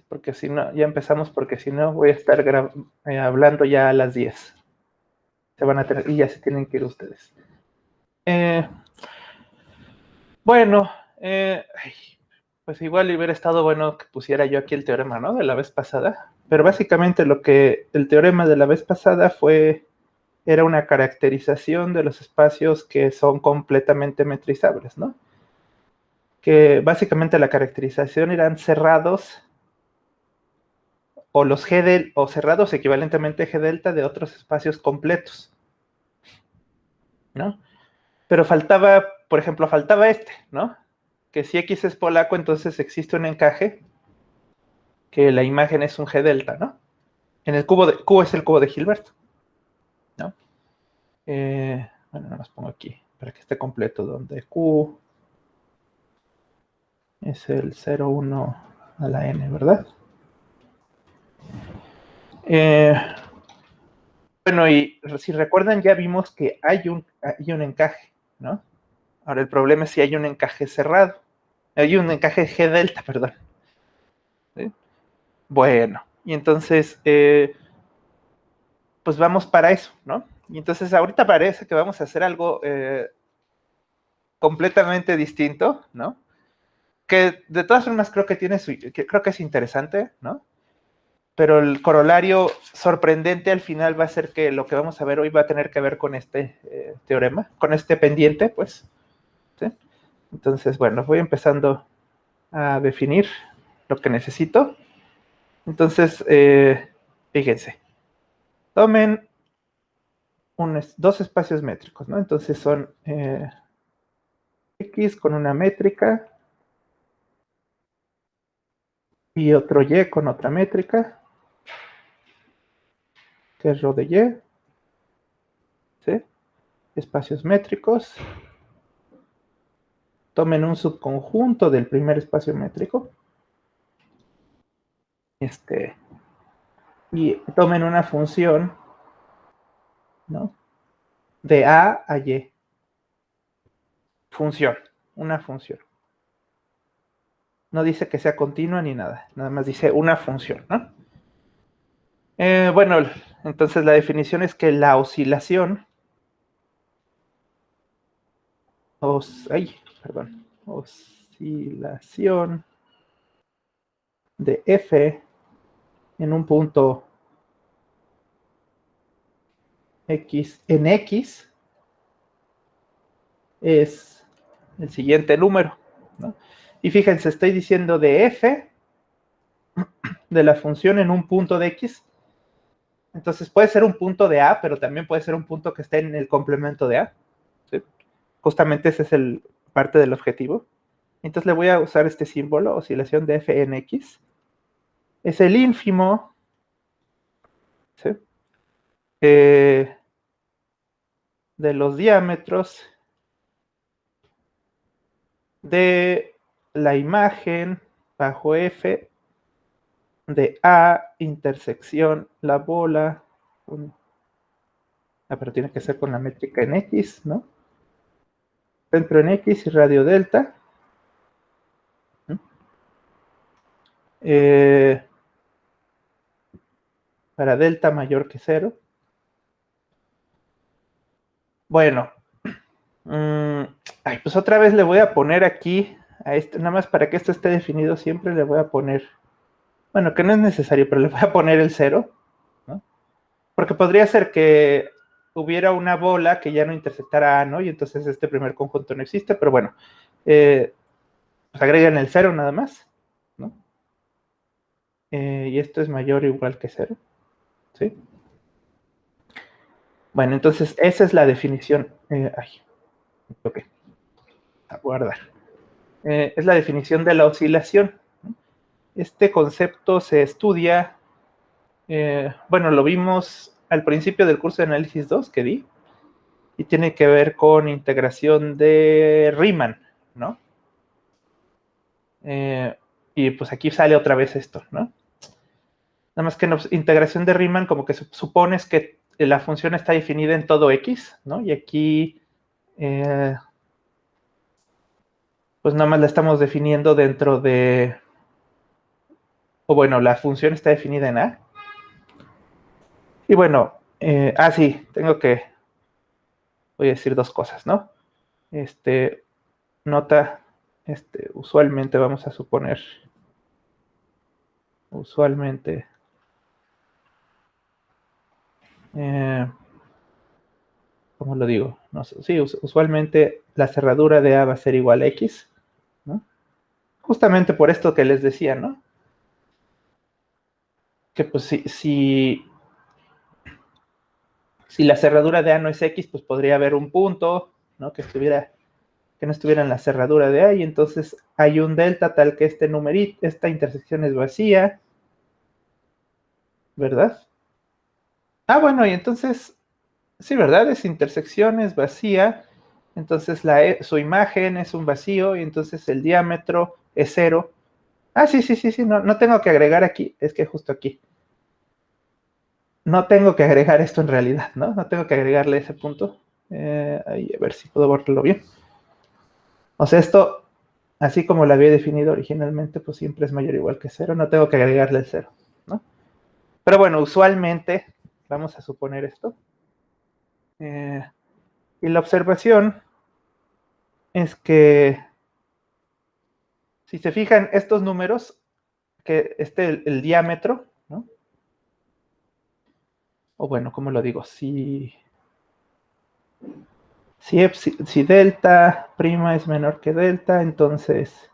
porque si no, ya empezamos, porque si no voy a estar hablando ya a las 10. Se van a tener, y ya se tienen que ir ustedes. Bueno, pues igual hubiera estado bueno que pusiera yo aquí el teorema, ¿no? De la vez pasada. Pero básicamente lo que el teorema de la vez pasada era una caracterización de los espacios que son completamente metrizables, ¿no? Que básicamente la caracterización eran cerrados o los o cerrados equivalentemente G delta de otros espacios completos, ¿no? Pero faltaba, por ejemplo, faltaba ¿no? Que si X es polaco, entonces existe un encaje que la imagen es un G delta, ¿no? En el cubo Q es el cubo de Hilbert, ¿no? Bueno, no los pongo aquí para que esté completo, donde Q es el 0, 1 a la n, ¿verdad? Bueno, y si recuerdan, ya vimos que hay un encaje, ¿no? Ahora el problema es si hay un encaje cerrado. Hay un encaje G delta, perdón. ¿Sí? Bueno, y entonces, pues vamos para eso, ¿no? Y entonces ahorita parece que vamos a hacer algo completamente distinto, ¿no? Que de todas formas creo que creo que es interesante, ¿no? Pero el corolario sorprendente al final va a ser que lo que vamos a ver hoy va a tener que ver con este teorema, con este pendiente, pues. ¿Sí? Entonces, bueno, voy empezando a definir lo que necesito. Entonces, fíjense, tomen dos espacios métricos, ¿no? Entonces son X con una métrica y otro Y con otra métrica, que es rho de Y, ¿sí? Espacios métricos. Tomen un subconjunto del primer espacio métrico. Y tomen una función, ¿no? De A a Y. Función, una función. No dice que sea continua ni nada, nada más dice una función, ¿no? Bueno, entonces la definición es que la oscilación, oscilación de F en un punto X en X es el siguiente número, ¿no? Y fíjense, estoy diciendo de F de la función en un punto de X. Entonces puede ser un punto de A, pero también puede ser un punto que esté en el complemento de A. ¿Sí? Justamente ese es parte del objetivo. Entonces le voy a usar este símbolo, oscilación de F en X. Es el ínfimo, ¿sí? De los diámetros de la imagen bajo F de A intersección la bola. Pero tiene que ser con la métrica en X, ¿no? Centro en X y radio delta. Para delta mayor que 0. Bueno, pues otra vez le voy a poner aquí a este, nada más para que esto esté definido siempre le voy a poner, bueno, que no es necesario, pero le voy a poner el 0, ¿no? Porque podría ser que hubiera una bola que ya no intersectara A, ¿no? Y entonces este primer conjunto no existe, pero bueno, pues agregan el 0 nada más, ¿no? Y esto es mayor o igual que 0, ¿sí? Bueno, entonces esa es la definición. Ok, a guardar. Es la definición de la oscilación. Este concepto se estudia, bueno, lo vimos al principio del curso de análisis 2 que di, y tiene que ver con integración de Riemann, ¿no? Y pues aquí sale otra vez esto, ¿no? Nada más que en integración de Riemann como que supones que la función está definida en todo X, ¿no? Y aquí pues nada más la estamos definiendo dentro de o bueno, la función está definida en A. Y bueno, sí, voy a decir dos cosas, ¿no? Nota, usualmente vamos a suponer, eh, ¿cómo lo digo? No sé, sí, usualmente la cerradura de A va a ser igual a X, ¿no? Justamente por esto que les decía, ¿no? Que pues si la cerradura de A no es X, pues podría haber un punto, ¿no? Que no estuviera en la cerradura de A, y entonces hay un delta tal que este numerito, esta intersección es vacía, ¿verdad? Bueno, y entonces, sí, ¿verdad? Esa intersección es vacía, entonces su imagen es un vacío, y entonces el diámetro es 0. Sí, no tengo que agregar aquí, es que justo aquí. No tengo que agregar esto en realidad, ¿no? No tengo que agregarle ese punto. Ahí, a ver si puedo borrarlo bien. O sea, esto, así como lo había definido originalmente, pues siempre es mayor o igual que 0. No tengo que agregarle el 0, ¿no? Pero bueno, usualmente, vamos a suponer esto. Y la observación es que, si se fijan, estos números, que el diámetro, ¿no? O bueno, ¿cómo lo digo? Si delta prima es menor que delta, entonces,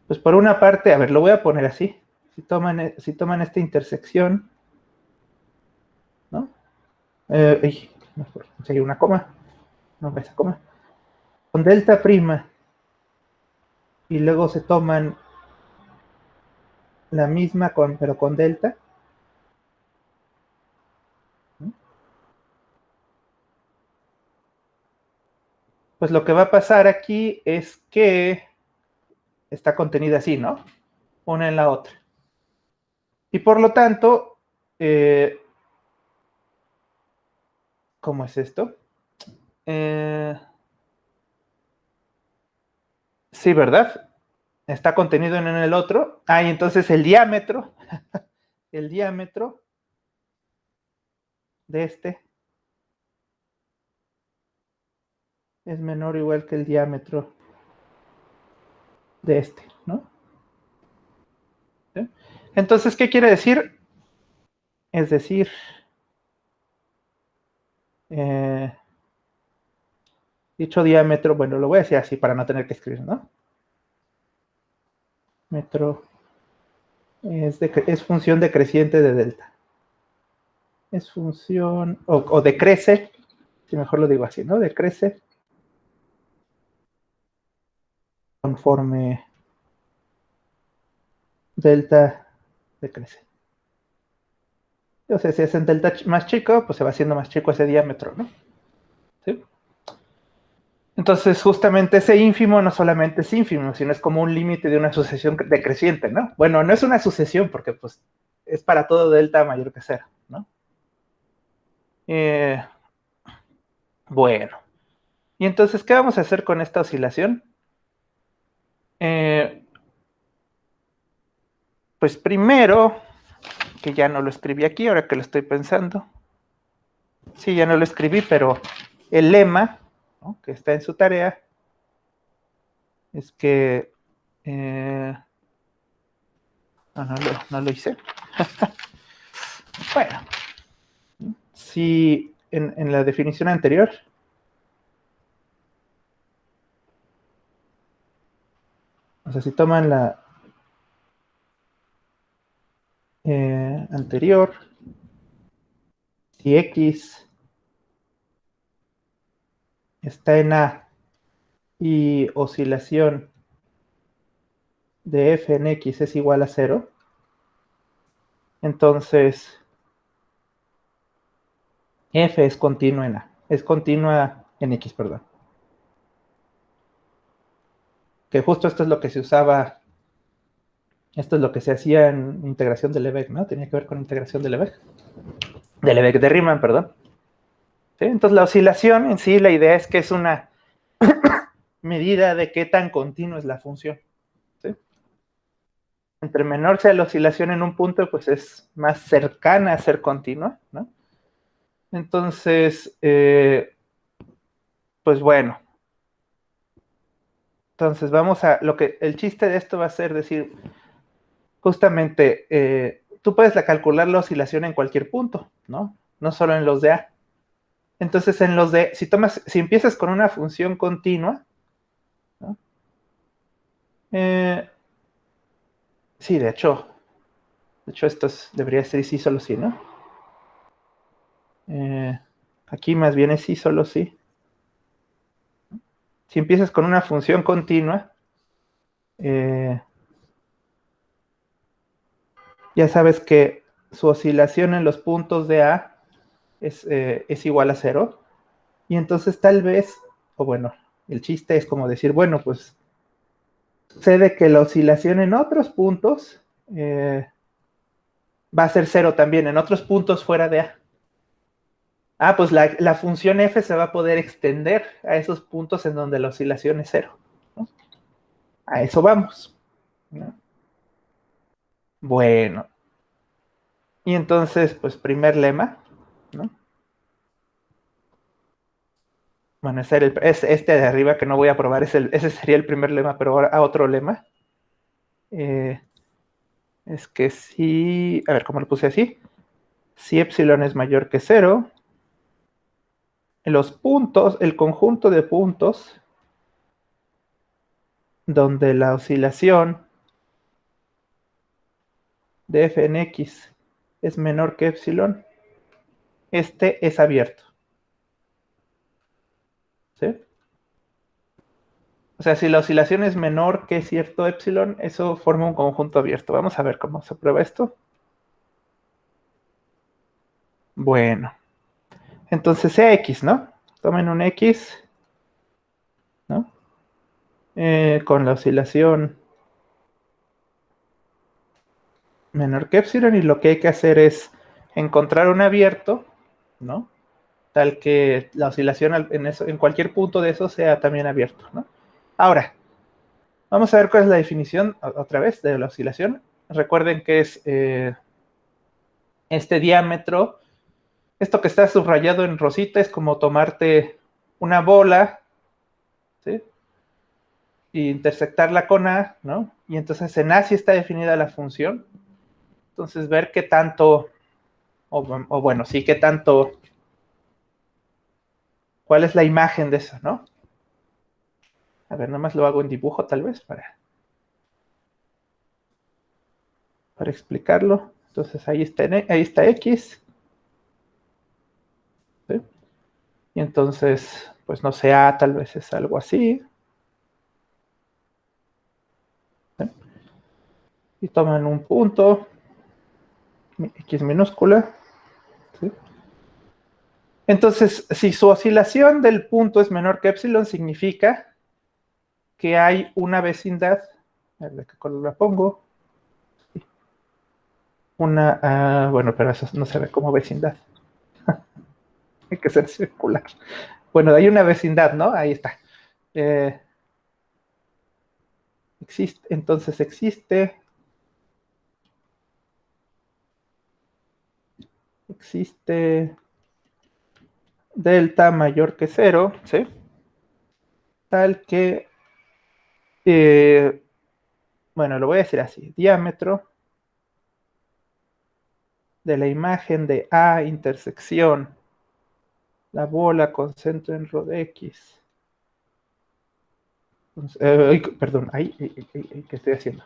pues por una parte, a ver, lo voy a poner así. Si toman esta intersección, ¿no? No, conseguir una coma, no esa coma. Con delta prima, y luego se toman la misma pero con delta, ¿no? Pues lo que va a pasar aquí es que está contenida así, ¿no? Una en la otra. Y por lo tanto, ¿cómo es esto? Sí, ¿verdad? Está contenido en el otro. Y entonces el diámetro de este es menor o igual que el diámetro de este, ¿no? ¿Sí? Entonces, ¿qué quiere decir? Es decir, eh, dicho diámetro, bueno, lo voy a decir así para no tener que escribir, ¿no? Metro es función decreciente de delta. Es función, o decrece, si mejor lo digo así, ¿no? Decrece conforme delta decrece. O sea, si hacen delta más chico, pues se va haciendo más chico ese diámetro, ¿no? ¿Sí? Entonces, justamente ese ínfimo no solamente es ínfimo, sino es como un límite de una sucesión decreciente, ¿no? Bueno, no es una sucesión porque pues es para todo delta mayor que 0, ¿no? Eh, bueno, y entonces, ¿qué vamos a hacer con esta oscilación? Pues primero, que ya no lo escribí aquí, ahora que lo estoy pensando. Sí, ya no lo escribí, pero el lema, ¿no?, que está en su tarea es que... no lo hice. Bueno, si en la definición anterior, o sea, si toman la anterior, si X está en A y oscilación de f en X es igual a 0, entonces f es continua en A, es continua en X, perdón. Que justo esto es lo que se usaba, esto es lo que se hacía en integración de Lebesgue, ¿no? Tenía que ver con integración de Lebesgue de Riemann, perdón. ¿Sí? Entonces la oscilación en sí, la idea es que es una medida de qué tan continua es la función. ¿Sí? Entre menor sea la oscilación en un punto, pues es más cercana a ser continua, ¿no? Entonces, pues bueno. Entonces vamos a, el chiste de esto va a ser decir, justamente, tú puedes calcular la oscilación en cualquier punto, ¿no? No solo en los de A. Entonces, en los de, si empiezas con una función continua, ¿no? Sí, de hecho esto debería ser sí, solo sí, ¿no? Aquí más bien es sí, solo sí. Si empiezas con una función continua, ya sabes que su oscilación en los puntos de A es igual a 0. Y entonces tal vez, o bueno, el chiste es como decir, bueno, pues sucede que la oscilación en otros puntos va a ser 0 también, en otros puntos fuera de A. Ah, pues la función f se va a poder extender a esos puntos en donde la oscilación es 0, ¿no? A eso vamos, ¿no? Bueno, y entonces, pues primer lema, ¿no? Bueno, este de arriba que no voy a probar, ese sería el primer lema, pero ahora a otro lema. Es que si, a ver, ¿cómo lo puse así? Si epsilon es mayor que 0, los puntos, el conjunto de puntos donde la oscilación de f en x es menor que epsilon, este es abierto. ¿Sí? O sea, si la oscilación es menor que cierto epsilon, eso forma un conjunto abierto. Vamos a ver cómo se prueba esto. Bueno, entonces sea x, ¿no? Tomen un x, ¿no? Con la oscilación menor que epsilon, y lo que hay que hacer es encontrar un abierto, ¿no? Tal que la oscilación en cualquier punto de eso sea también abierto, ¿no? Ahora, vamos a ver cuál es la definición otra vez de la oscilación. Recuerden que es este diámetro. Esto que está subrayado en rosita es como tomarte una bola, ¿sí? Y intersectarla con A, ¿no? Y entonces en A sí está definida la función. Entonces ver qué tanto, o bueno, sí, qué tanto, cuál es la imagen de eso, ¿no? A ver, nomás lo hago en dibujo tal vez para explicarlo. Entonces ahí está X, ¿sí? Y entonces, pues no sé, A tal vez es algo así, ¿sí? Y toman un punto, X minúscula, ¿sí? Entonces, si su oscilación del punto es menor que epsilon, significa que hay una vecindad, a ver de qué color la pongo, bueno, pero eso no se ve como vecindad, hay que ser circular. Bueno, hay una vecindad, ¿no? Ahí está. Entonces existe delta mayor que 0, ¿sí? Tal que, bueno, lo voy a decir así, diámetro de la imagen de A intersección la bola con centro en rho de X. Perdón, ¿qué estoy haciendo?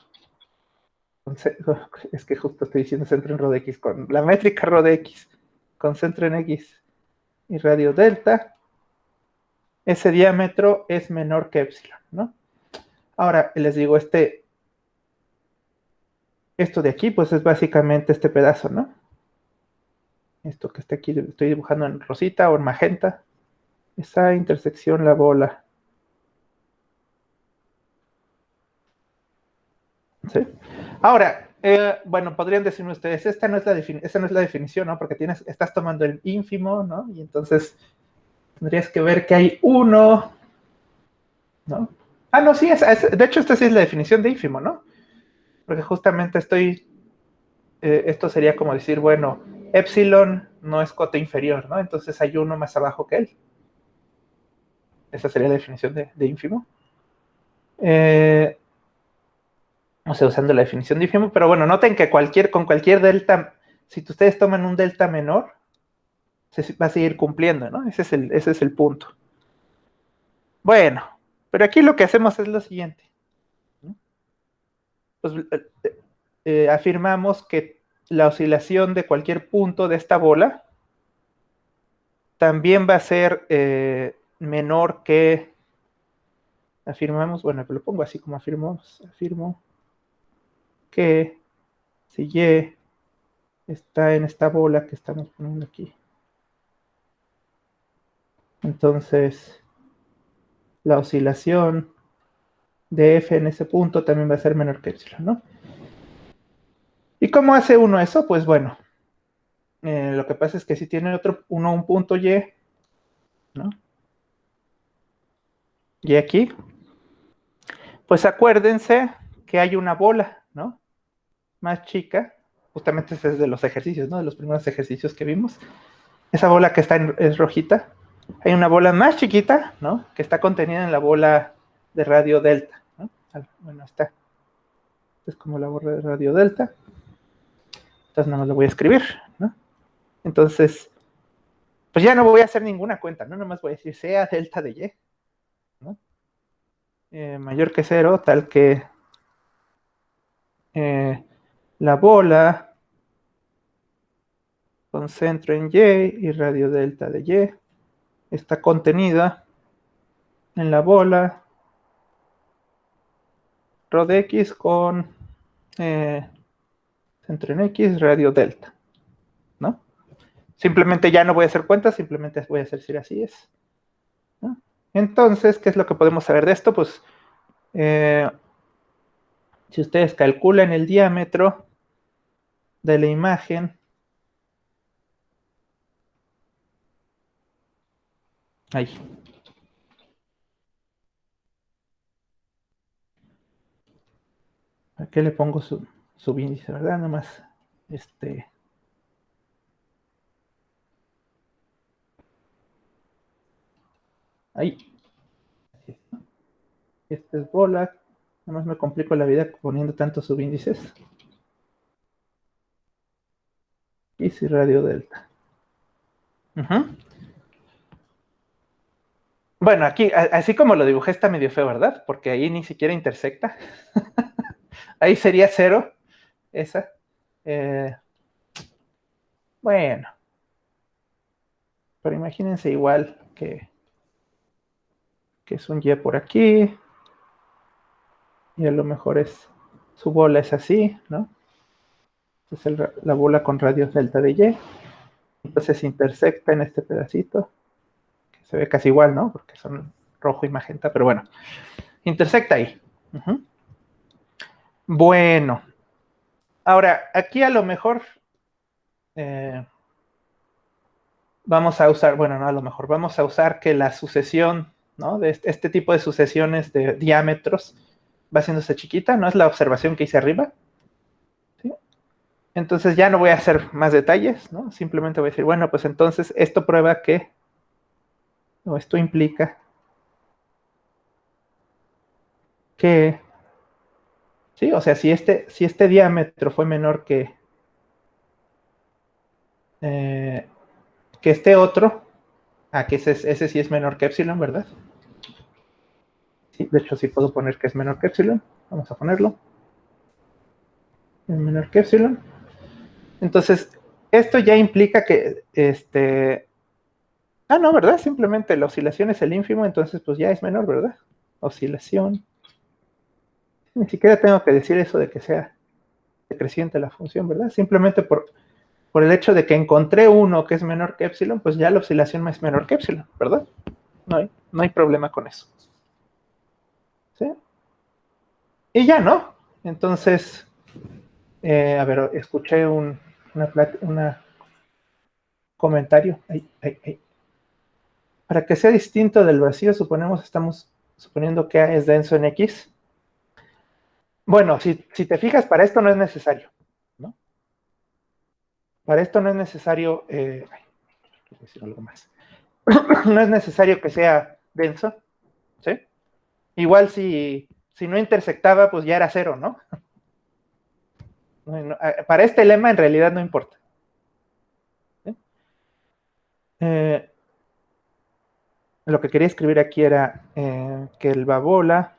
Es que justo estoy diciendo centro en rho de X, con la métrica rho de X, con centro en X y radio delta, ese diámetro es menor que epsilon, ¿no? Ahora, les digo, esto de aquí, pues es básicamente este pedazo, ¿no? Esto que está aquí, estoy dibujando en rosita o en magenta, esa intersección, la bola, ¿sí? Ahora, bueno, podrían decirme ustedes, esta no es la definición, ¿no? Porque estás tomando el ínfimo, ¿no? Y entonces tendrías que ver que hay uno ¿no? Ah, no, sí, de hecho esta sí es la definición de ínfimo, ¿no? Porque justamente esto sería como decir, bueno, epsilon no es cota inferior, ¿no? Entonces hay uno más abajo que él. Esa sería la definición de ínfimo. O sea, usando la definición de ínfimo, pero bueno, noten que con cualquier delta, si ustedes toman un delta menor, se va a seguir cumpliendo, ¿no? Ese es el punto. Bueno, pero aquí lo que hacemos es lo siguiente, ¿no? Pues afirmamos que la oscilación de cualquier punto de esta bola también va a ser menor que, afirmamos, bueno, lo pongo así como afirmo que si Y está en esta bola que estamos poniendo aquí, entonces la oscilación de F en ese punto también va a ser menor que epsilon, ¿no? ¿Y cómo hace uno eso? Pues bueno, lo que pasa es que si tiene un punto Y, ¿no? Y aquí, pues acuérdense que hay una bola, ¿no? Más chica, justamente ese es de los ejercicios, ¿no? De los primeros ejercicios que vimos. Esa bola que es rojita, hay una bola más chiquita, ¿no? Que está contenida en la bola de radio delta, ¿no? Bueno, está. Es como la bola de radio delta. Entonces nada más lo voy a escribir, ¿no? Entonces, pues ya no voy a hacer ninguna cuenta, ¿no? Nada más voy a decir sea delta de Y, ¿no? Mayor que 0, tal que eh, la bola con centro en Y y radio delta de Y está contenida en la bola rho de X con centro en X, radio delta, ¿no? Simplemente ya no voy a hacer cuentas, simplemente voy a hacer si así es, ¿no? Entonces, ¿qué es lo que podemos saber de esto? Pues si ustedes calculan el diámetro de la imagen, ahí, aquí le pongo su índice, ¿verdad? Nada más, ahí, esta es bola, nada más me complico la vida poniendo tantos subíndices, y si radio delta. Bueno, aquí, así como lo dibujé, está medio feo, ¿verdad? Porque ahí ni siquiera intersecta. Ahí sería 0, esa. Eh, bueno, pero imagínense igual que es un Y por aquí, y a lo mejor su bola es así, ¿no? Es la bola con radios delta de Y. Entonces intersecta en este pedacito, que se ve casi igual, ¿no? Porque son rojo y magenta, pero bueno, intersecta ahí. Bueno, ahora, aquí a lo mejor vamos a usar, bueno, no a lo mejor, vamos a usar que la sucesión, ¿no? De este tipo de sucesiones de diámetros va haciéndose chiquita, ¿no? Es la observación que hice arriba, ¿sí? Entonces ya no voy a hacer más detalles, ¿no? Simplemente voy a decir, bueno, pues entonces esto prueba que, o esto implica que, ¿sí? O sea, si este diámetro fue menor eh, que este otro, que ese sí es menor que epsilon, ¿verdad? Sí, de hecho sí puedo poner que es menor que epsilon, vamos a ponerlo, es menor que epsilon. Entonces, esto ya implica que, no, ¿verdad? Simplemente la oscilación es el ínfimo, entonces pues ya es menor, ¿verdad? Oscilación. Ni siquiera tengo que decir eso de que sea decreciente la función, ¿verdad? Simplemente por el hecho de que encontré uno que es menor que epsilon, pues ya la oscilación es menor que epsilon, ¿verdad? No hay problema con eso. ¿Sí? Y ya, ¿no? Entonces, a ver, escuché un comentario. Para que sea distinto del vacío, suponemos estamos suponiendo que A es denso en X. Bueno, si te fijas, para esto no es necesario, ¿no? Para esto no es necesario, quiero decir algo más. No es necesario que sea denso, ¿sí? Igual si no intersectaba, pues ya era cero, ¿no? Para este lema en realidad no importa. ¿Sí? Lo que quería escribir aquí era que la bola,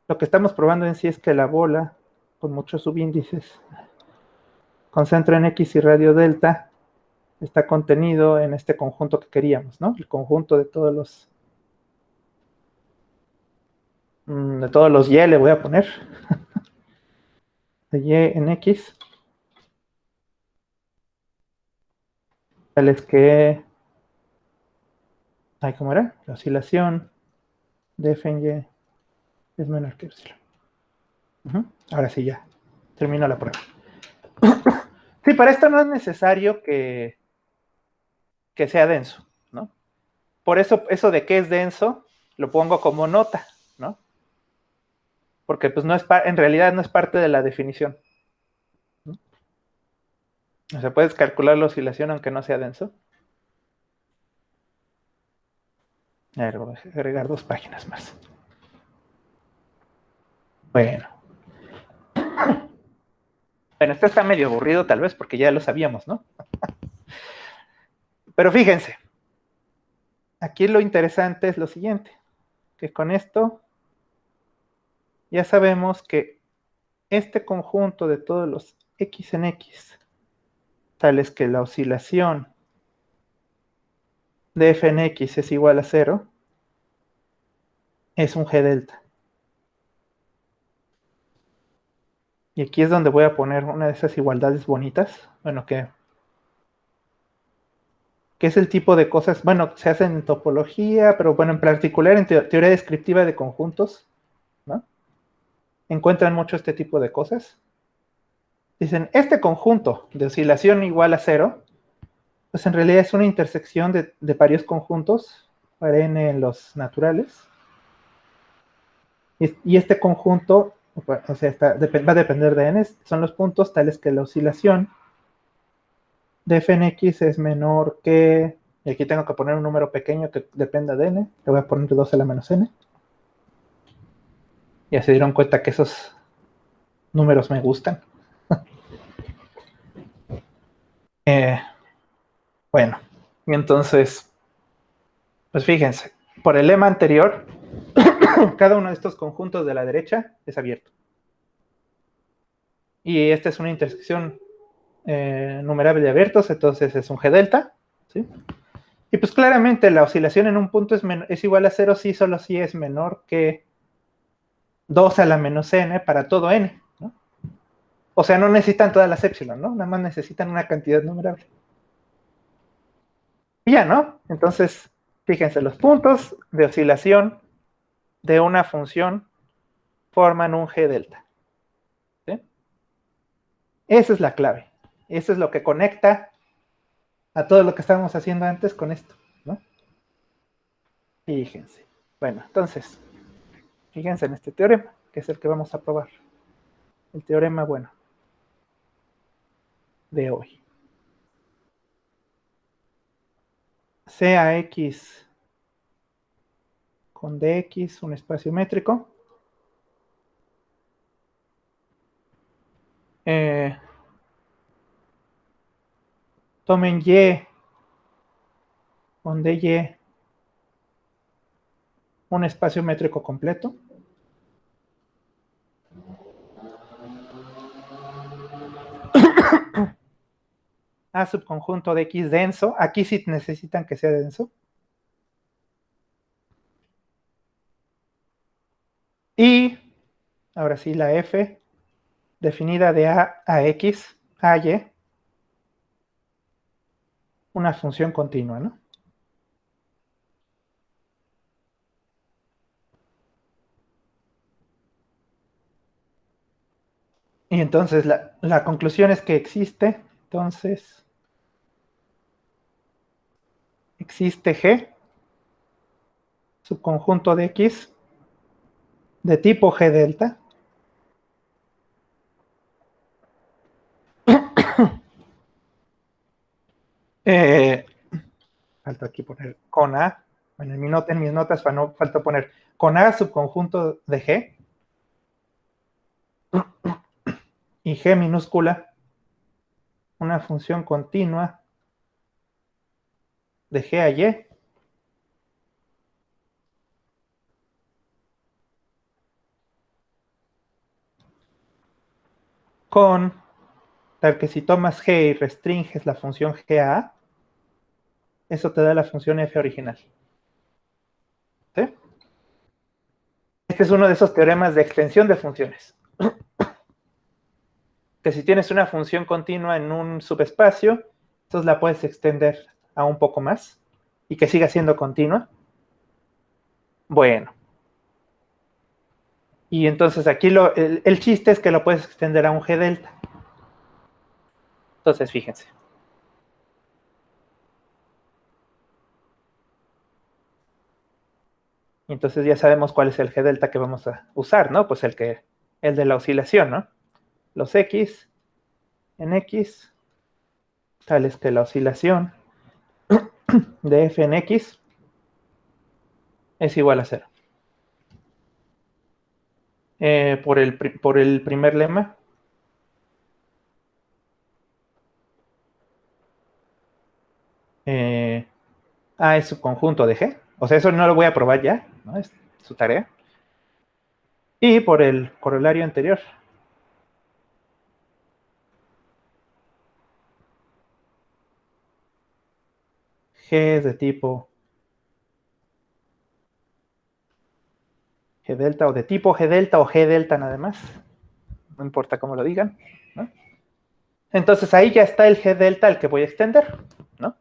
lo que estamos probando en sí es que la bola, con muchos subíndices, concentra en X y radio delta, está contenido en este conjunto que queríamos, ¿no? El conjunto de todos los Y le voy a poner, de Y en X, tales que, ¿cómo era? La oscilación de F en Y es menor que epsilon. Ahora sí, ya, termino la prueba. Sí, para esto no es necesario que sea denso, ¿no? Por eso de que es denso, lo pongo como nota, ¿no? Porque pues no es en realidad no es parte de la definición, ¿no? O sea, puedes calcular la oscilación aunque no sea denso. A ver, voy a agregar 2 páginas más. Bueno, esto está medio aburrido tal vez porque ya lo sabíamos, ¿no? Pero fíjense, aquí lo interesante es lo siguiente, que con esto ya sabemos que este conjunto de todos los X en X, tales que la oscilación de F en X es igual a 0, es un G delta. Y aquí es donde voy a poner una de esas igualdades bonitas, bueno, que es el tipo de cosas, bueno, se hacen en topología, pero bueno, en particular en teoría descriptiva de conjuntos, ¿no? Encuentran mucho este tipo de cosas. Dicen, este conjunto de oscilación igual a 0, pues en realidad es una intersección de varios conjuntos para n en los naturales. Y este conjunto, o sea, va a depender de n, son los puntos tales que la oscilación de f en x es menor que, y aquí tengo que poner un número pequeño que dependa de n, le voy a poner 2 a la menos n. Ya se dieron cuenta que esos números me gustan. Eh, bueno, y entonces, pues fíjense, por el lema anterior, cada uno de estos conjuntos de la derecha es abierto. Y esta es una intersección numerable de abiertos, entonces es un G delta, ¿sí? Y pues claramente la oscilación en un punto es igual a 0 si solo si es menor que 2 a la menos n para todo n, ¿no? O sea, no necesitan todas las epsilon, ¿no? Nada más necesitan una cantidad numerable. Y ya, ¿no? Entonces, fíjense, los puntos de oscilación de una función forman un G delta, ¿sí? Esa es la clave. Eso es lo que conecta a todo lo que estábamos haciendo antes con esto, ¿no? Fíjense. Bueno, entonces, fíjense en este teorema, que es el que vamos a probar. El teorema, bueno, de hoy. CAX con DX, un espacio métrico. Tomen Y con DY, un espacio métrico completo. A subconjunto de X denso. Aquí sí necesitan que sea denso. Y ahora sí la F definida de A a X a Y, una función continua, ¿no? Y entonces la conclusión es que existe, entonces, existe G subconjunto de X de tipo G delta falta aquí poner con A. Bueno, en mis notas falta poner con A subconjunto de G y G minúscula, una función continua de G a Y con tal que si tomas G y restringes la función G a A, eso te da la función F original. ¿Sí? Este es uno de esos teoremas de extensión de funciones. Que si tienes una función continua en un subespacio, entonces la puedes extender a un poco más y que siga siendo continua. Bueno. Y entonces aquí el chiste es que lo puedes extender a un G delta. Entonces, fíjense. Entonces ya sabemos cuál es el G delta que vamos a usar, ¿no? Pues el de la oscilación, ¿no? Los X en X, tales que la oscilación de F en X es igual a 0. Por el primer lema, A es subconjunto de G. O sea, eso no lo voy a probar ya, ¿no? Es su tarea. Y por el corolario anterior, G es de tipo G delta o de tipo G delta o G delta nada más. No importa cómo lo digan, ¿no? Entonces ahí ya está el G delta al que voy a extender, ¿no?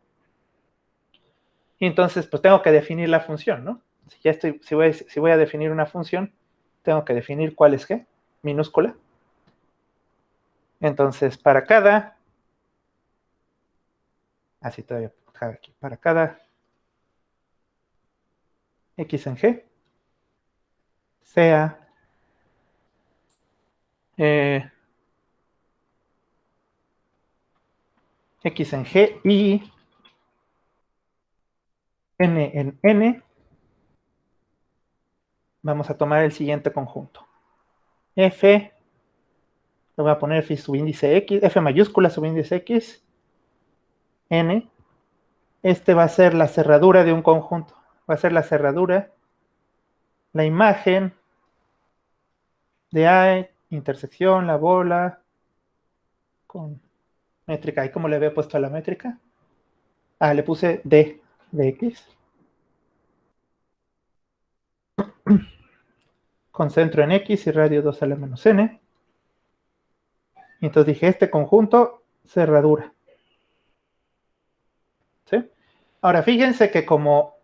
Y entonces pues tengo que definir la función, ¿no? Si voy a definir una función, tengo que definir cuál es G, minúscula. Entonces para cada, así te voy a dejar aquí, para cada X en G, sea X en G y N en N, vamos a tomar el siguiente conjunto. F, le voy a poner F subíndice X, F mayúscula subíndice X, N. Este va a ser la cerradura de un conjunto. Va a ser la cerradura, la imagen de A, intersección, la bola, con métrica. ¿Y cómo le había puesto a la métrica? Ah, le puse D de X. Concentro en X y radio 2 a la menos N. Y entonces dije, este conjunto, cerradura. ¿Sí? Ahora, fíjense que como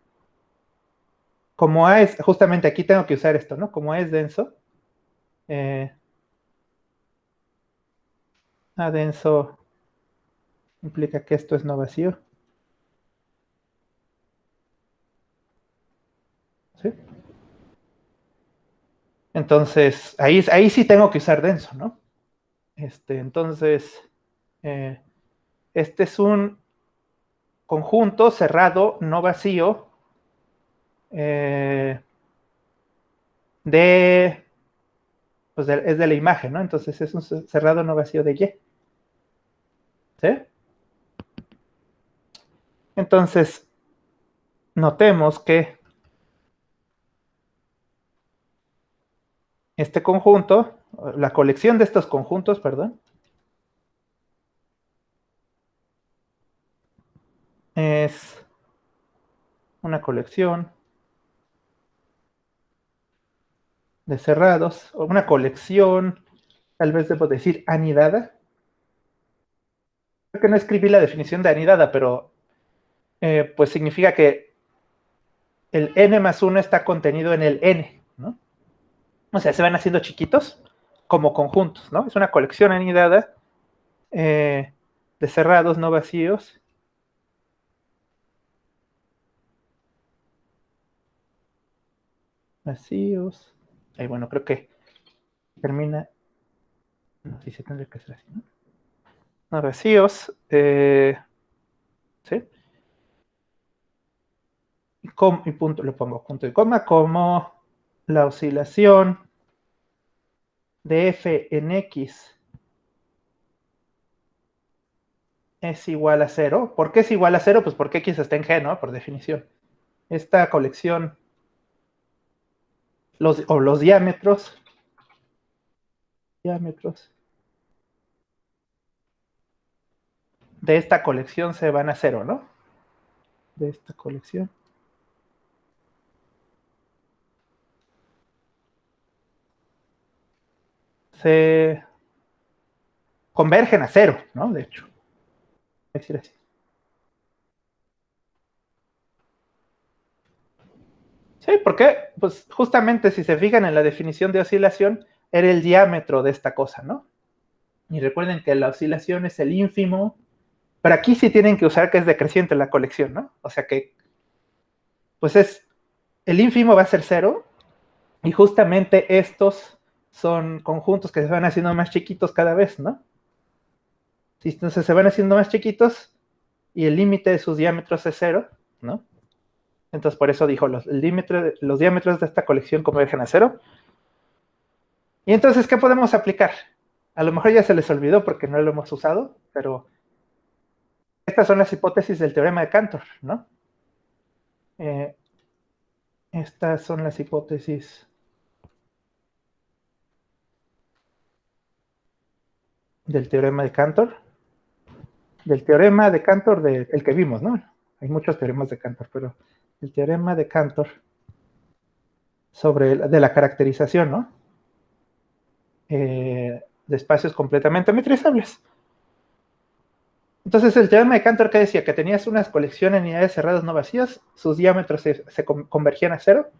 A es, justamente aquí tengo que usar esto, ¿no? Como A es denso, A denso implica que esto es no vacío. ¿Sí? Entonces, ahí sí tengo que usar denso, ¿no? Entonces, eh, este es un conjunto cerrado, no vacío, eh, es de la imagen, ¿no? Entonces es un cerrado no vacío de Y. ¿Sí? Entonces, notemos que este conjunto, la colección de estos conjuntos, perdón, es una colección de cerrados, o una colección, tal vez debo decir anidada. Creo que no escribí la definición de anidada, pero pues significa que el n más 1 está contenido en el n, ¿no? O sea, se van haciendo chiquitos como conjuntos, ¿no? Es una colección anidada de cerrados no vacíos. vacíos. Ahí, bueno, creo que termina. No sé si tendría que ser así, ¿no? No, vacíos. ¿Sí? Y punto, lo pongo punto y coma, como la oscilación de f en x es igual a cero. ¿Por qué es igual a cero? Pues porque x está en g, ¿no? Por definición. Esta colección, los diámetros de esta colección se van a cero, ¿no? De esta colección. Se convergen a cero, ¿no? De hecho. Es decir así. Sí, porque, pues justamente si se fijan en la definición de oscilación, era el diámetro de esta cosa, ¿no? Y recuerden que la oscilación es el ínfimo, pero aquí sí tienen que usar que es decreciente la colección, ¿no? O sea que, pues el ínfimo va a ser cero, y justamente estos son conjuntos que se van haciendo más chiquitos cada vez, ¿no? Si entonces se van haciendo más chiquitos y el límite de sus diámetros es cero, ¿no? Entonces por eso dijo, los diámetros de esta colección convergen a cero. Y entonces, ¿qué podemos aplicar? A lo mejor ya se les olvidó porque no lo hemos usado, pero estas son las hipótesis del teorema de Cantor, ¿no? Eh, Estas son las hipótesis del teorema de Cantor. Del teorema de Cantor, el que vimos, ¿no? Hay muchos teoremas de Cantor, pero el teorema de Cantor de la caracterización, ¿no? De espacios completamente metrizables. Entonces, el teorema de Cantor que decía que tenías una colección en unidades cerradas no vacías, sus diámetros se convergían a cero.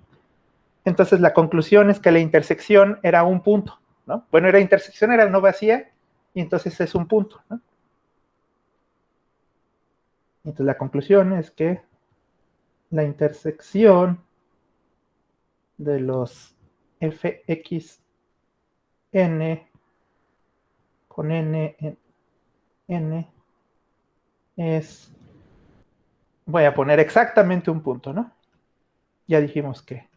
Entonces, la conclusión es que la intersección era un punto, ¿no? Bueno, la intersección era no vacía, y entonces es un punto, ¿no? Entonces, la conclusión es que la intersección de los fxn con n en n es, voy a poner exactamente un punto, ¿no? Ya dijimos que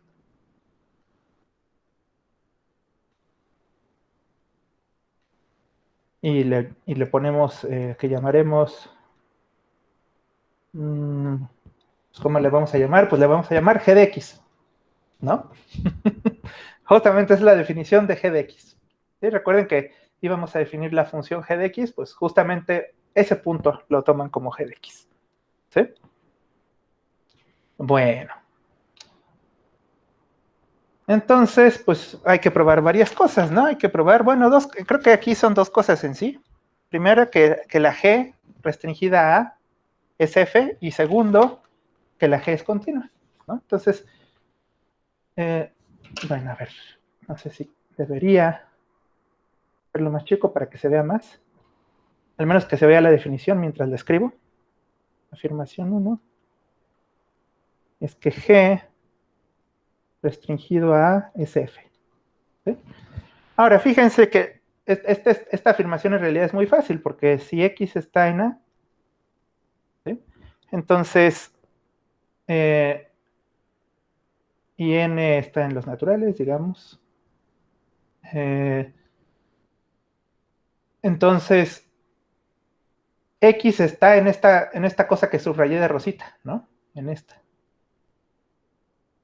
y le ponemos que llamaremos, ¿cómo le vamos a llamar? Pues le vamos a llamar g de x, ¿no? Justamente es la definición de g de x. ¿Sí? Recuerden que íbamos a definir la función g de x, pues justamente ese punto lo toman como g de x. ¿Sí? Bueno. Entonces, pues hay que probar varias cosas, ¿no? Hay que probar, bueno, creo que aquí son dos cosas en sí. Primero, que la G restringida a es F, y segundo, que la G es continua, ¿no? Entonces, eh, bueno, a ver, no sé si debería hacerlo más chico para que se vea más, al menos que se vea la definición mientras la escribo. Afirmación 1 es que G restringido a A es F. ¿Sí? Ahora, fíjense que esta afirmación en realidad es muy fácil, porque si X está en A, ¿sí? Entonces, y N está en los naturales, digamos. Eh, entonces, X está en esta cosa que subrayé de rosita, ¿no? En esta.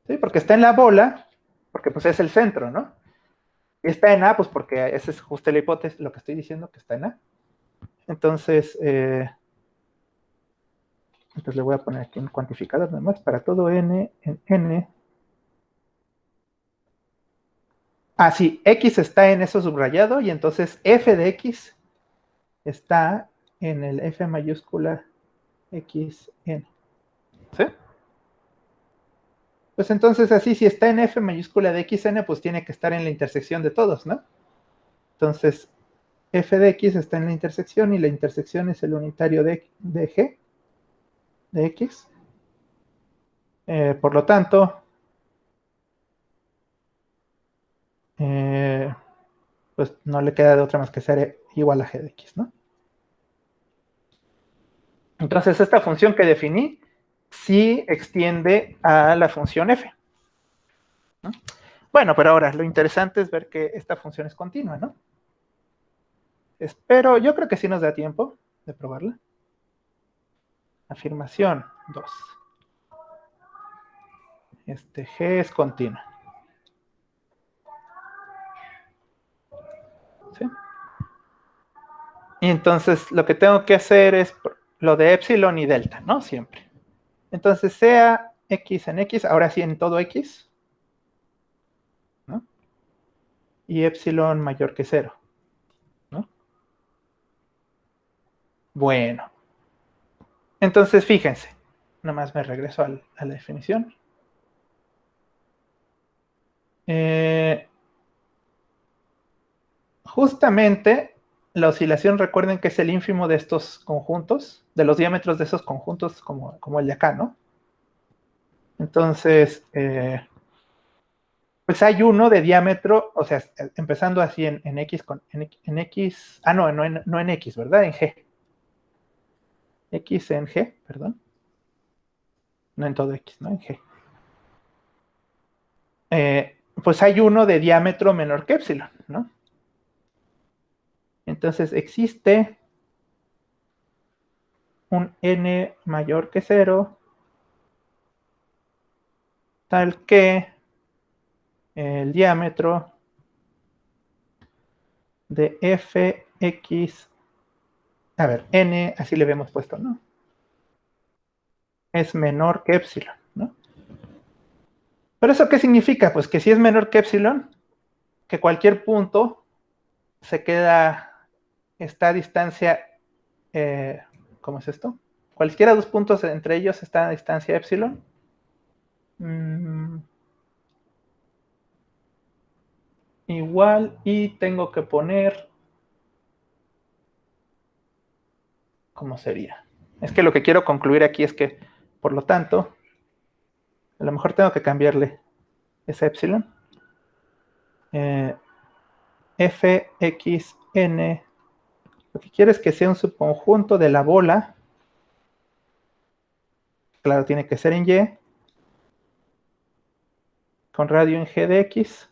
¿Sí? Porque está en la bola, porque pues es el centro, ¿no? Y está en A, pues porque esa es justo la hipótesis, lo que estoy diciendo, que está en A. Entonces, le voy a poner aquí un cuantificador nada más para todo N en N. Ah, sí, X está en eso subrayado, y entonces F de X está en el F mayúscula XN. ¿Sí? Pues entonces así, si está en F mayúscula de XN, pues tiene que estar en la intersección de todos, ¿no? Entonces, F de X está en la intersección, y la intersección es el unitario de G, de X. Por lo tanto, pues no le queda de otra más que ser igual a g de x, ¿no? Entonces, esta función que definí sí extiende a la función f, ¿no? Bueno, pero ahora lo interesante es ver que esta función es continua, ¿no? Espero, yo creo que sí nos da tiempo de probarla. Afirmación 2. G es continua. ¿Sí? Y entonces lo que tengo que hacer es lo de epsilon y delta, ¿no? Siempre. Entonces sea x en x, ahora sí en todo x, ¿no? Y epsilon mayor que 0, ¿no? Bueno, entonces fíjense, nomás me regreso a la definición. Justamente la oscilación, recuerden que es el ínfimo de estos conjuntos, de los diámetros de esos conjuntos, como el de acá, ¿no? Entonces, pues hay uno de diámetro, o sea, empezando así en X, en X, no en X, ¿verdad? En G. X en G, perdón. No en todo X, ¿no? En G. Pues hay uno de diámetro menor que epsilon, ¿no? Entonces existe un n mayor que 0, tal que el diámetro de fx, a ver, n, así le habíamos puesto, ¿no? Es menor que epsilon, ¿no? ¿Pero eso qué significa? Pues que si es menor que epsilon, que cualquier punto se queda, está a distancia, ¿cómo es esto? Cualquiera de los puntos entre ellos está a distancia epsilon. Igual, y tengo que poner, ¿cómo sería? Es que lo que quiero concluir aquí es que, por lo tanto, a lo mejor tengo que cambiarle ese epsilon. Fxn, lo que quiero es que sea un subconjunto de la bola, claro, tiene que ser en Y, con radio en G de X,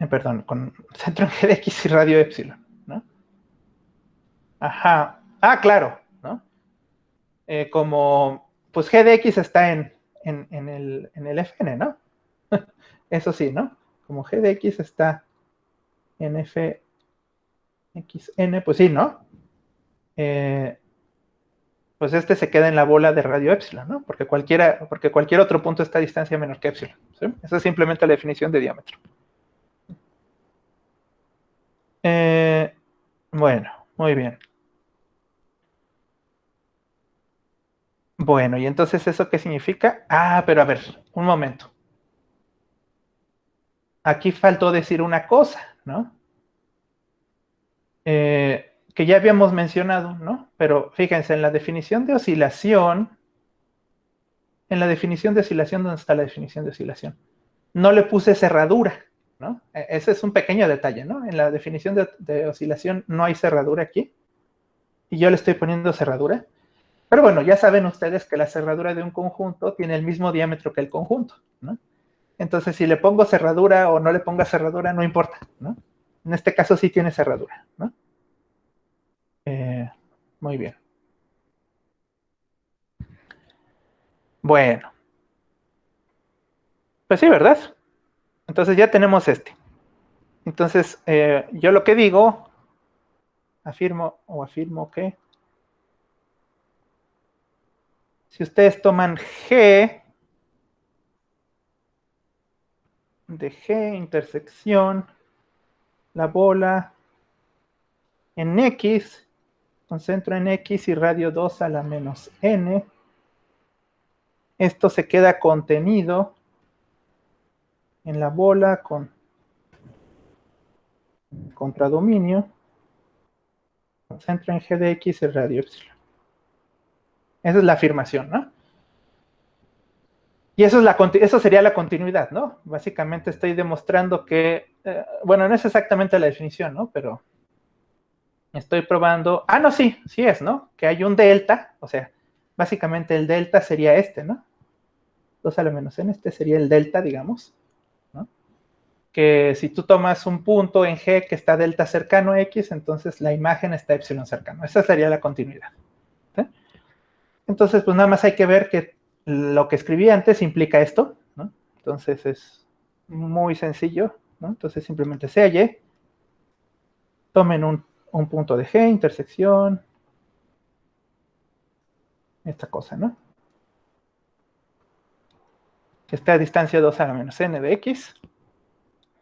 perdón, con centro en G de X y radio epsilon, ¿no? Ajá, claro, ¿no? Como, pues G de X está en el Fn, ¿no? Eso sí, ¿no? Como G de X está en Fxn, pues sí, ¿no? Pues este se queda en la bola de radio epsilon, ¿no? Porque cualquier otro punto está a distancia menor que epsilon, ¿sí? Esa es simplemente la definición de diámetro. Bueno, muy bien. Bueno, ¿y entonces eso qué significa? Pero a ver, un momento. Aquí faltó decir una cosa, ¿no? Que ya habíamos mencionado, ¿no? Pero fíjense, en la definición de oscilación, ¿dónde está la definición de oscilación? No le puse cerradura, ¿no? Ese es un pequeño detalle, ¿no? En la definición de oscilación no hay cerradura aquí, y yo le estoy poniendo cerradura. Pero bueno, ya saben ustedes que la cerradura de un conjunto tiene el mismo diámetro que el conjunto, ¿no? Entonces, si le pongo cerradura o no le ponga cerradura, no importa, ¿no? En este caso sí tiene cerradura, ¿no? Muy bien. Bueno, pues sí, ¿verdad? Entonces ya tenemos este. Entonces, yo lo que digo, afirmo que si ustedes toman G de G intersección la bola en X, concentro en X y radio 2 a la menos N, esto se queda contenido en la bola con contradominio, concentro en G de X y radio epsilon. Esa es la afirmación, ¿no? Y eso sería la continuidad, ¿no? Básicamente estoy demostrando que, bueno, no es exactamente la definición, ¿no? Pero estoy probando, no, sí, sí es, ¿no? Que hay un delta, o sea, básicamente el delta sería este, ¿no? 2 a la menos n, este sería el delta, digamos, ¿no? Que si tú tomas un punto en G que está delta cercano a X, entonces la imagen está epsilon cercano. Esa sería la continuidad. ¿Sí? Entonces, pues nada más hay que ver que lo que escribí antes implica esto, ¿no? Entonces es muy sencillo, ¿no? Entonces simplemente sea Y, tomen un punto de G, intersección, esta cosa, ¿no? Que está a distancia 2 a la menos n de X.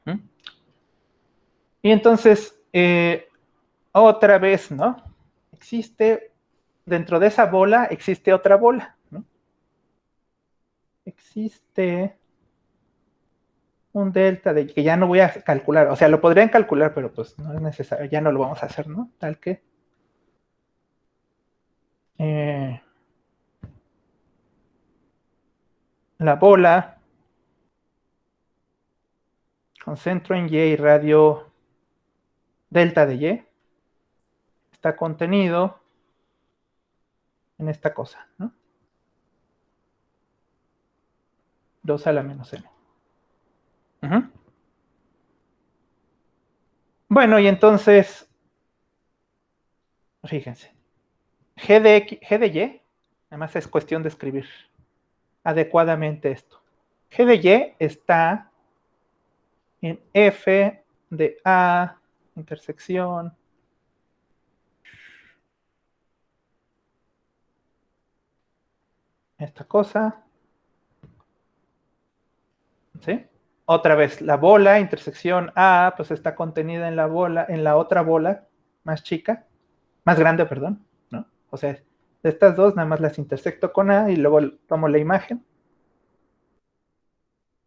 ¿Mm? Y entonces, otra vez, ¿no? Dentro de esa bola, existe otra bola, ¿no? Existe un delta de que ya no voy a calcular, o sea, lo podrían calcular, pero pues no es necesario, ya no lo vamos a hacer, ¿no? Tal que eh, la bola con centro en Y y radio delta de Y está contenido en esta cosa, ¿no? 2 a la menos n. Uh-huh. Bueno, y entonces, fíjense, G de Y, además es cuestión de escribir adecuadamente esto. G de Y está en F de A, intersección, esta cosa, ¿sí? Otra vez, la bola, intersección A, pues está contenida en la bola, en la otra bola más chica, más grande, perdón, ¿no? O sea, de estas dos nada más las intersecto con A y luego tomo la imagen.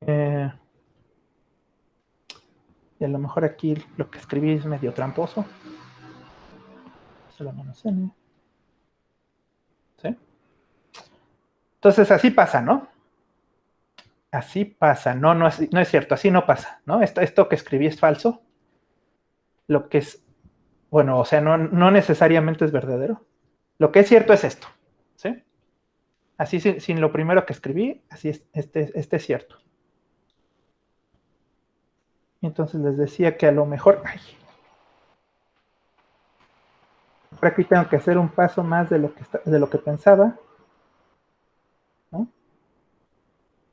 Eh, y a lo mejor aquí lo que escribí es medio tramposo. Solo menos N. ¿Sí? Entonces así pasa, ¿no? Así pasa, no es cierto, así no pasa, ¿no? Esto que escribí es falso. Lo que es, bueno, o sea, no necesariamente es verdadero. Lo que es cierto es esto, ¿sí? Así sin lo primero que escribí, así es, este es cierto. Y entonces les decía que a lo mejor, por aquí tengo que hacer un paso más de lo que pensaba, ¿no?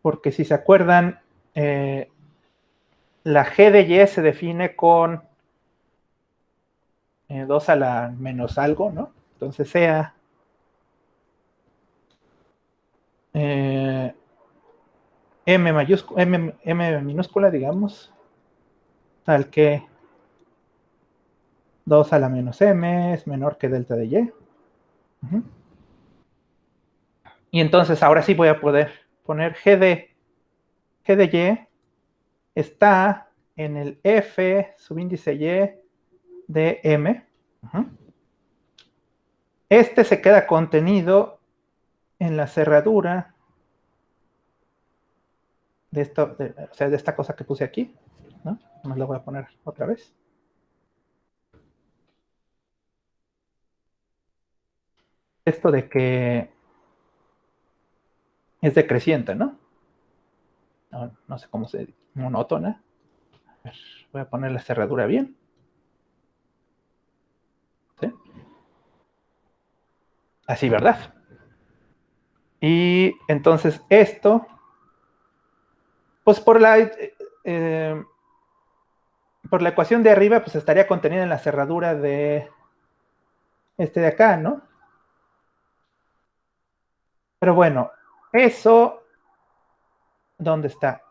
Porque si se acuerdan, la G de Y se define con 2 a la menos algo, ¿no? Entonces sea eh, M minúscula, digamos, tal que 2 a la menos M es menor que delta de Y. Uh-huh. Y entonces ahora sí voy a poder poner G de Y está en el F subíndice Y de M. Uh-huh. Este se queda contenido en la cerradura de esto, o sea, de esta cosa que puse aquí, ¿no? Más lo voy a poner otra vez. Esto de que es decreciente, ¿no? No sé cómo se dice, monótona. A ver, voy a poner la cerradura bien. ¿Sí? Así, ¿verdad? Y entonces esto, pues eh, por la ecuación de arriba, pues estaría contenida en la cerradura de este de acá, ¿no? Pero bueno, eso, ¿dónde está?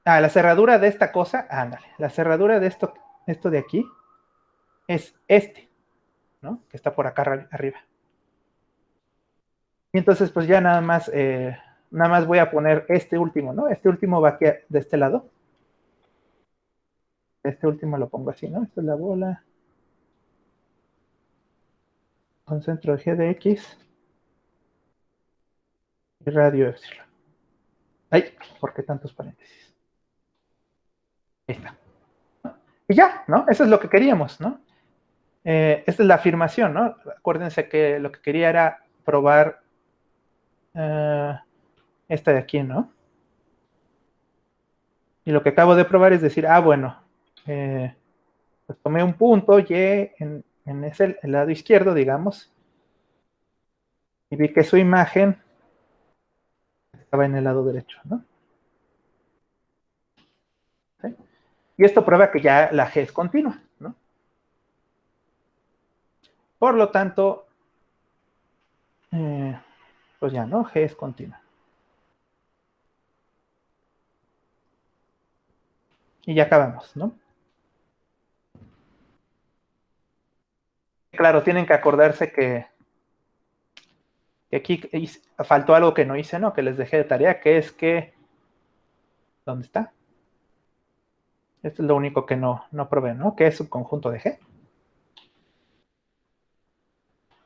La cerradura de esta cosa, ándale, la cerradura de esto de aquí es este, ¿no? Que está por acá arriba. Y entonces, pues ya nada más voy a poner este último, ¿no? Este último va aquí de este lado. Este último lo pongo así, ¿no? Esta es la bola. Con centro G de X y radio epsilon. Ay, ¿por qué tantos paréntesis? Ahí está. Y ya, ¿no? Eso es lo que queríamos, ¿no? Esta es la afirmación, ¿no? Acuérdense que lo que quería era probar esta de aquí, ¿no? Y lo que acabo de probar es decir, bueno, pues tomé un punto Y en ese el lado izquierdo, digamos, y vi que su imagen estaba en el lado derecho, ¿no? ¿Sí? Y esto prueba que ya la G es continua, ¿no? Por lo tanto, pues ya, ¿no? G es continua. Y ya acabamos, ¿no? Claro, tienen que acordarse que aquí faltó algo que no hice, ¿no? Que les dejé de tarea, que es que, ¿dónde está? Esto es lo único que no probé, ¿no? Que es subconjunto de G.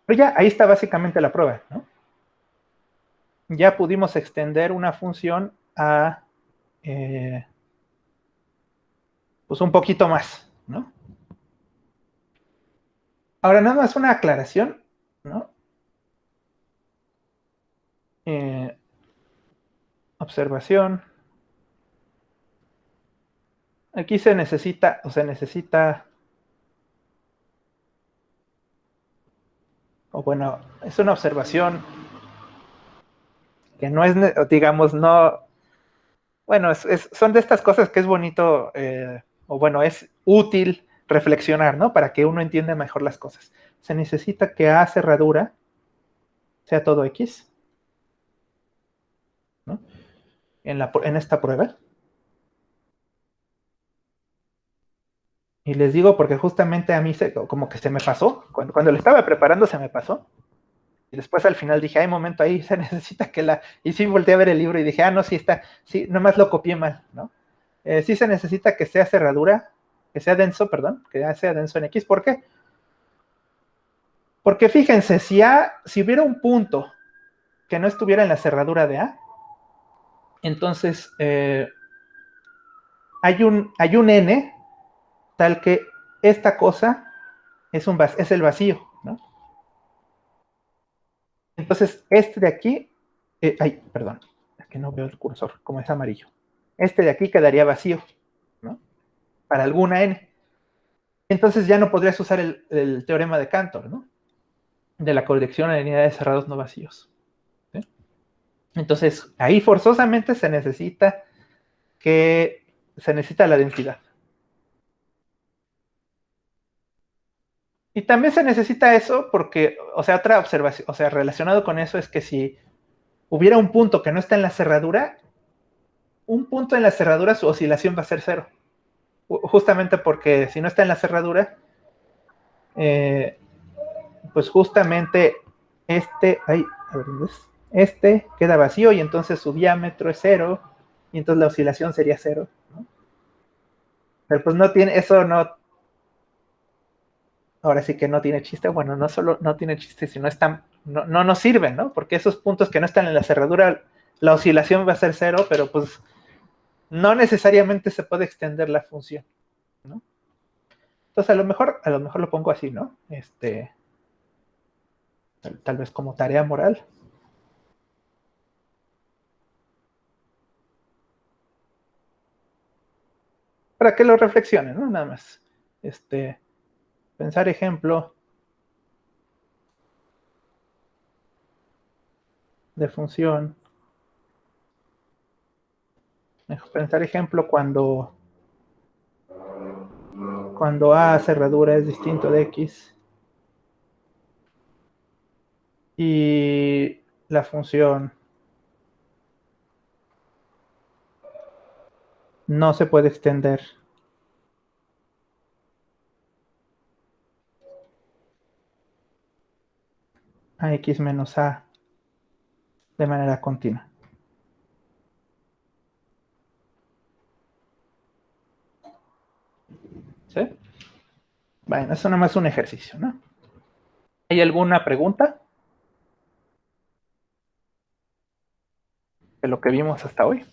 Pero ya, ahí está básicamente la prueba, ¿no? Ya pudimos extender una función a, pues un poquito más, ¿no? Ahora, nada más una aclaración, ¿no? Eh, observación. Aquí se necesita, o bueno, es una observación que no es, digamos, no, bueno, son de estas cosas que es bonito, o bueno, es útil reflexionar, ¿no? Para que uno entienda mejor las cosas. Se necesita que A cerradura sea todo X, ¿no? En esta prueba. Y les digo porque justamente a mí como que se me pasó, cuando lo estaba preparando se me pasó. Y después al final dije, hay momento ahí, se necesita que la... Y sí volteé a ver el libro y dije, no, sí está, sí, nomás lo copié mal, ¿no? Sí se necesita que sea cerradura, que sea denso, perdón, que sea denso en X. ¿Por qué? Porque fíjense, si hubiera un punto que no estuviera en la cerradura de A, entonces hay un N tal que esta cosa es el vacío, ¿no? Entonces, este de aquí, perdón, es que no veo el cursor, como es amarillo. Este de aquí quedaría vacío, ¿no? Para alguna n. Entonces ya no podrías usar el teorema de Cantor, ¿no? De la colección de unidades cerrados no vacíos. ¿Sí? Entonces, ahí forzosamente se necesita la densidad. Y también se necesita eso porque, o sea, otra observación, o sea, relacionado con eso es que si hubiera un punto que no está en la cerradura, un punto en la cerradura su oscilación va a ser cero. Justamente porque si no está en la cerradura, eh, pues justamente a ver, este queda vacío y entonces su diámetro es cero y entonces la oscilación sería cero, ¿no? Pero pues no tiene, eso no, ahora sí que no tiene chiste, bueno, no solo no tiene chiste, sino no nos sirven, ¿no? Porque esos puntos que no están en la cerradura, la oscilación va a ser cero, pero pues no necesariamente se puede extender la función, ¿no? Entonces a lo mejor lo pongo así, ¿no? Tal vez como tarea moral. Para que lo reflexionen, ¿no? Nada más. Pensar ejemplo de función. Pensar ejemplo cuando A cerradura es distinto de X y la función no se puede extender a X menos A de manera continua. ¿Sí? Bueno, eso nada más es un ejercicio, ¿no? ¿Hay alguna pregunta de lo que vimos hasta hoy?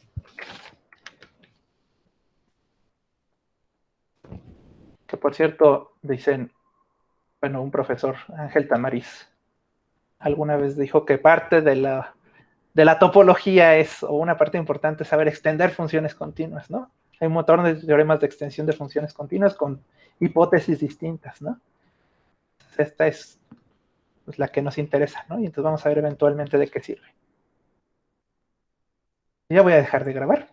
Que por cierto, dicen, bueno, un profesor, Ángel Tamariz, alguna vez dijo que parte de la topología es, o una parte importante, saber extender funciones continuas, ¿no? Hay un montón de teoremas de extensión de funciones continuas con hipótesis distintas, ¿no? Esta es pues, la que nos interesa, ¿no? Y entonces vamos a ver eventualmente de qué sirve. Ya voy a dejar de grabar.